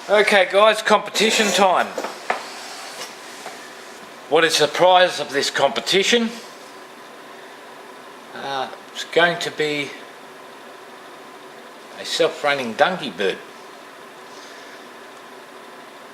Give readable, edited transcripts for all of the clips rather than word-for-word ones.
Okay guys, competition time. What is the prize of this competition? It's going to be a self-running dunky bird.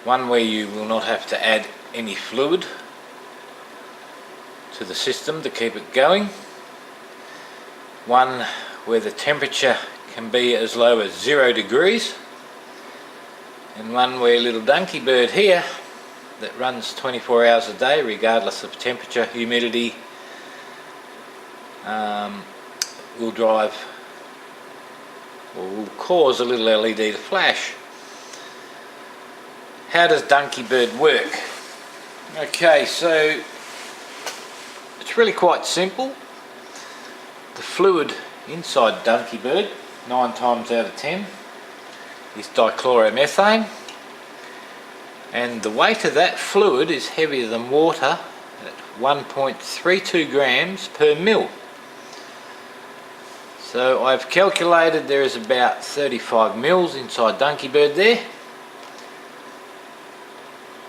One where you will not have to add any fluid to the system to keep it going. One where the temperature can be as low as 0 degrees. And one where little dunky bird here that runs 24 hours a day regardless of temperature, humidity, will drive or will cause a little LED to flash. How does dunky bird work? Okay, so it's really quite simple. The fluid inside dunky bird, 9 times out of 10, is dichloromethane, and the weight of that fluid is heavier than water at 1.32 grams per mil. So I've calculated there is about 35 mils inside dunky bird there,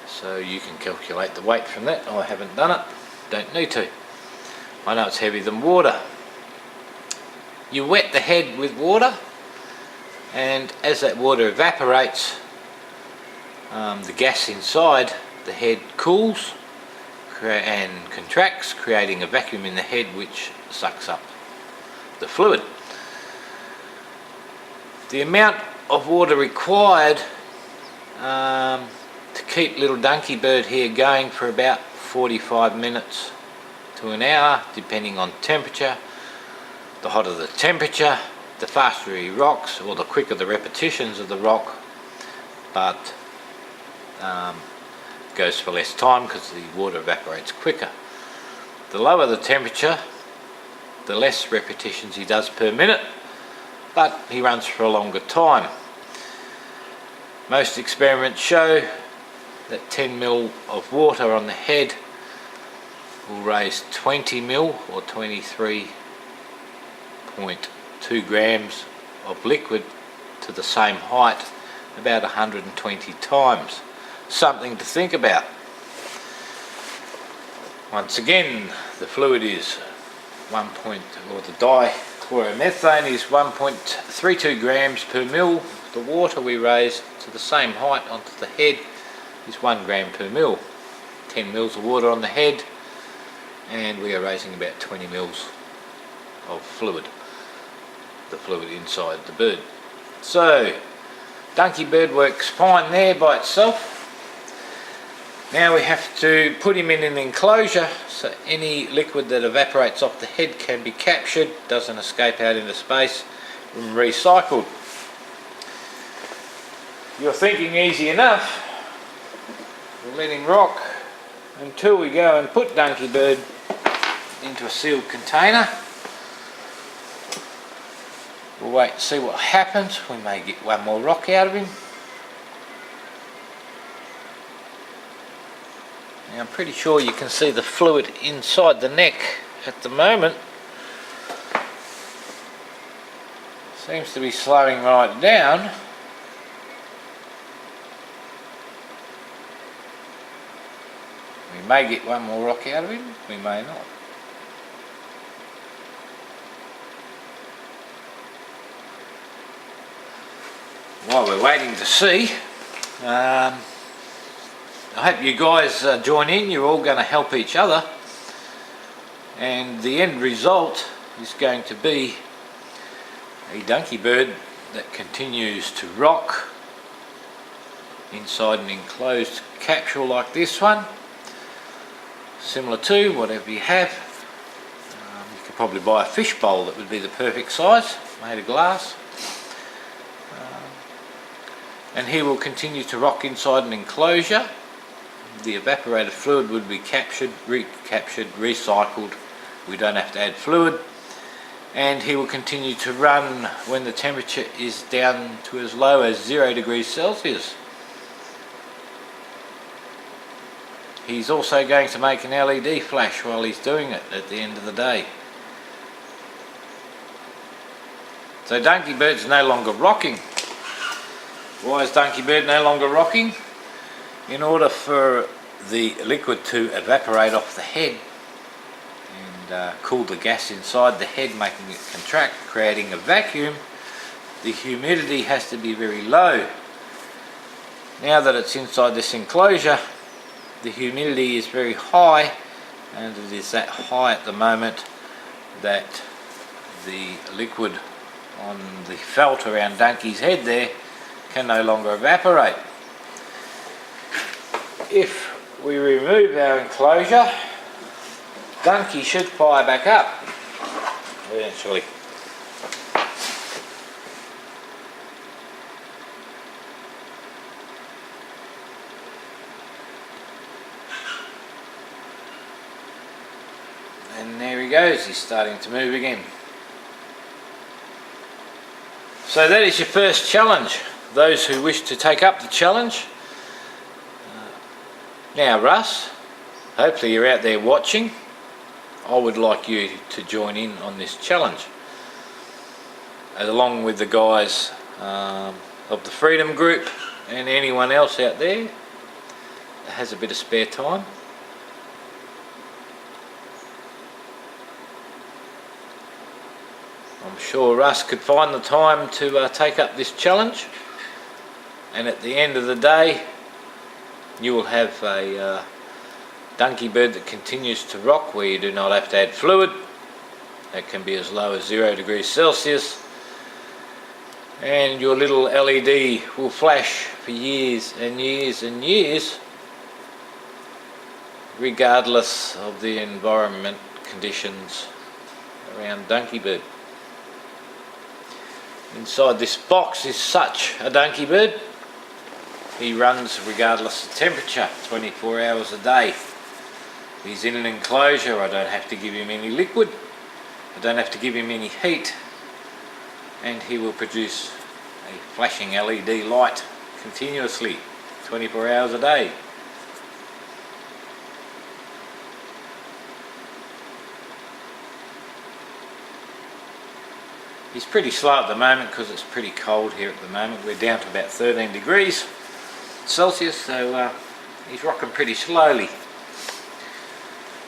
so you can calculate the weight from that. I haven't done it, don't need to. I know it's heavier than water. You wet the head with water, and as that water evaporates, the gas inside the head cools and contracts, creating a vacuum in the head which sucks up the fluid. The amount of water required to keep little dunky bird here going for about 45 minutes to an hour, depending on temperature. The hotter the temperature, the faster he rocks, or the quicker the repetitions of the rock, but goes for less time because the water evaporates quicker. The lower the temperature, the less repetitions he does per minute, but he runs for a longer time. Most experiments show that 10 ml of water on the head will raise 20 ml or 23.2 grams of liquid to the same height about 120 times. Something to think about. Once again, the fluid is the dichloromethane is 1.32 grams per mil. The water we raise to the same height onto the head is 1 gram per mil. 10 mils of water on the head, and we are raising about 20 mils of fluid, the fluid inside the bird. So dunky bird works fine there by itself. Now we have to put him in an enclosure so any liquid that evaporates off the head can be captured, doesn't escape out into space, and recycled. You're thinking easy enough. We'll let him rock until we go and put dunky bird into a sealed container. We'll wait and see what happens. We may get one more rock out of him. Now I'm pretty sure you can see the fluid inside the neck at the moment. Seems to be slowing right down. We may get one more rock out of him, we may not. While we're waiting to see, I hope you guys join in. You're all going to help each other, and the end result is going to be a dunky bird that continues to rock inside an enclosed capsule like this one, similar to whatever you have. You could probably buy a fish bowl that would be the perfect size, made of glass. And he will continue to rock inside an enclosure. The evaporated fluid would be captured, recaptured, recycled. We don't have to add fluid. And he will continue to run when the temperature is down to as low as 0 degrees Celsius. He's also going to make an LED flash while he's doing it at the end of the day. So dunky bird's no longer rocking. Why is Dunky Bird no longer rocking? In order for the liquid to evaporate off the head and cool the gas inside the head, making it contract, creating a vacuum, the humidity has to be very low. Now that it's inside this enclosure, the humidity is very high, and it is that high at the moment that the liquid on the felt around Dunky's head there can no longer evaporate. If we remove our enclosure, Dunky should fire back up eventually. And there he goes, he's starting to move again. So that is your first challenge. Those who wish to take up the challenge. Now Russ, hopefully you're out there watching. I would like you to join in on this challenge, along with the guys of the Freedom Group and anyone else out there that has a bit of spare time. I'm sure Russ could find the time to take up this challenge, and at the end of the day you will have a Dunky Bird that continues to rock, where you do not have to add fluid. That can be as low as 0 degrees Celsius, and your little LED will flash for years and years and years, regardless of the environment conditions around Dunky Bird. Inside this box is such a Dunky Bird. He runs regardless of temperature, 24 hours a day. He's in an enclosure. I don't have to give him any liquid, I don't have to give him any heat, and he will produce a flashing LED light continuously, 24 hours a day. He's pretty slow at the moment because it's pretty cold here at the moment. We're down to about 13 degrees Celsius, so he's rocking pretty slowly.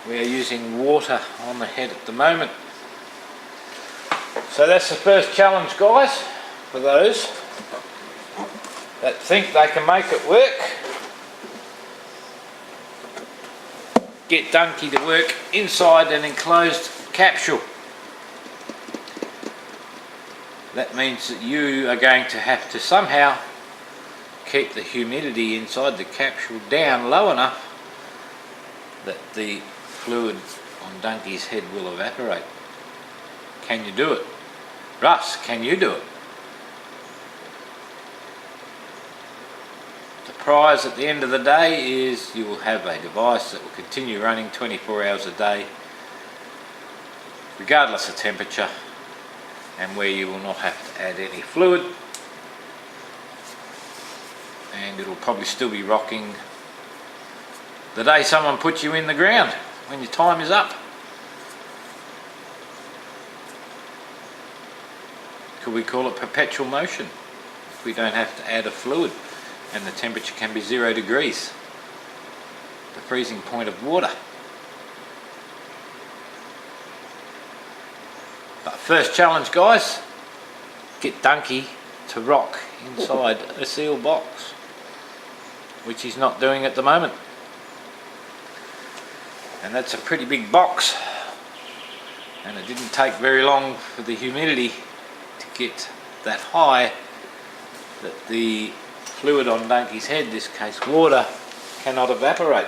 We are using water on the head at the moment. So that's the first challenge, guys, for those that think they can make it work. Get Dunky to work inside an enclosed capsule. That means that you are going to have to somehow keep the humidity inside the capsule down low enough that the fluid on Dunky's head will evaporate. Can you do it? Russ, can you do it? The prize at the end of the day is you will have a device that will continue running 24 hours a day, regardless of temperature, and where you will not have to add any fluid, and it'll probably still be rocking the day someone puts you in the ground, when your time is up. Could we call it perpetual motion if we don't have to add a fluid and the temperature can be 0 degrees, the freezing point of water? But first challenge, guys, get Dunky to rock inside a sealed box, which he's not doing at the moment. And that's a pretty big box, and it didn't take very long for the humidity to get that high that the fluid on Dunky's head, in this case water, cannot evaporate.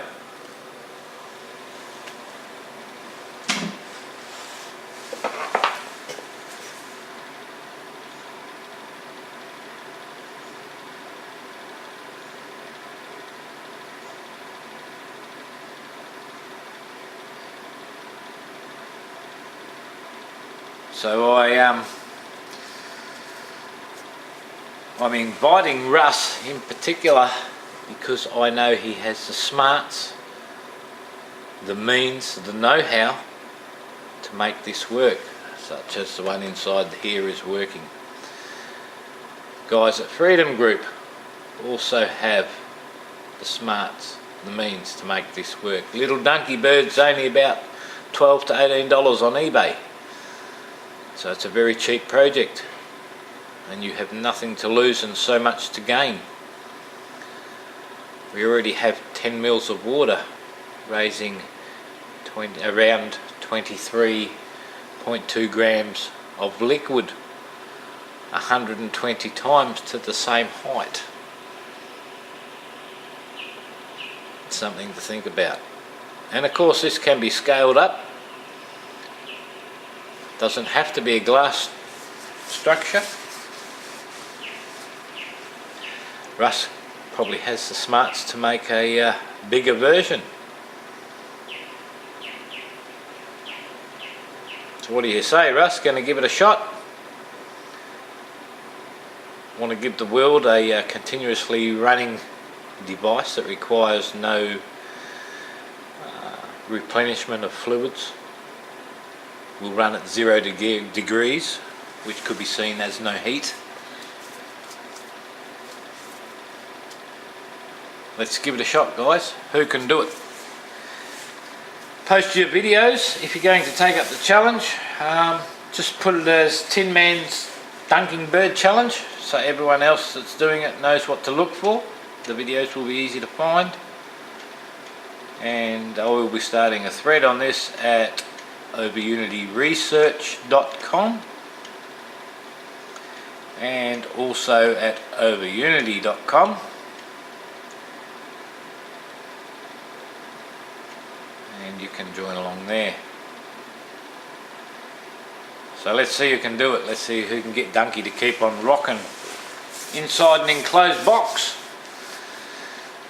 So I'm inviting Russ in particular because I know he has the smarts, the means, the know-how to make this work, such as the one inside here is working. Guys at Freedom Group, also have the smarts, the means to make this work. Little dunky bird's only about $12 to $18 on eBay, so it's a very cheap project and you have nothing to lose and so much to gain. We already have 10 mils of water raising around 23.2 grams of liquid, 120 times to the same height. It's something to think about. And of course this can be scaled up. Doesn't have to be a glass structure. Russ probably has the smarts to make a bigger version. So what do you say, Russ? Going to give it a shot? Want to give the world a continuously running device that requires no replenishment of fluids. Will run at 0 degrees, which could be seen as no heat. Let's give it a shot, guys. Who can do it? Post your videos if you're going to take up the challenge. Just put it as Tin Man's Dunking Bird Challenge, so everyone else that's doing it knows what to look for. The videos will be easy to find, and I will be starting a thread on this at overunityresearch.com and also at overunity.com, and you can join along there. So let's see who can do it. Let's see who can get Dunky to keep on rocking inside an enclosed box.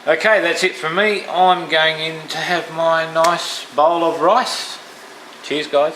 Okay, that's it from me. I'm going in to have my nice bowl of rice. Cheers, guys.